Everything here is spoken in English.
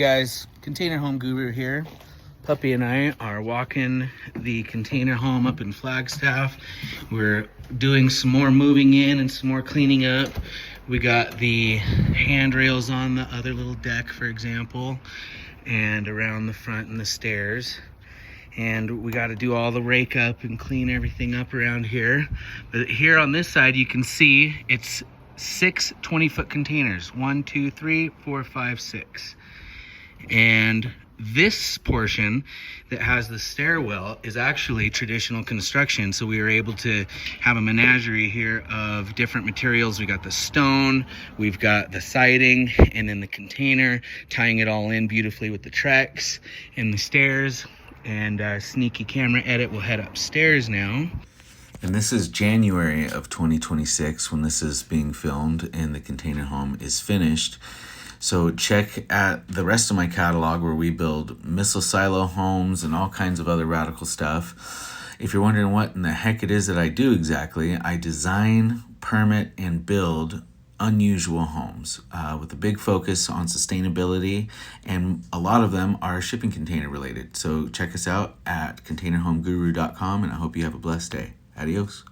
Guys, Container Home Guru here. Puppy and I are walking the container home up in Flagstaff. We're doing some more moving in and some more cleaning up. We got the handrails on the other little deck, for example, and around the front and the stairs. And we got to do all the rake up and clean everything up around here. But here on this side, you can see it's 6 20-foot containers. 1, 2, 3, 4, 5, 6. And this portion that has the stairwell is actually traditional construction. So we were able to have a menagerie here of different materials. We got the stone, we've got the siding, and then the container, tying it all in beautifully with the Trex and the stairs. And sneaky camera edit will head upstairs now. And this is January of 2026 when this is being filmed and the container home is finished. So check at the rest of my catalog where we build missile silo homes and all kinds of other radical stuff. If you're wondering what in the heck it is that I do exactly, I design, permit, and build unusual homes with a big focus on sustainability, and a lot of them are shipping container related. So check us out at containerhomeguru.com, and I hope you have a blessed day. Adios.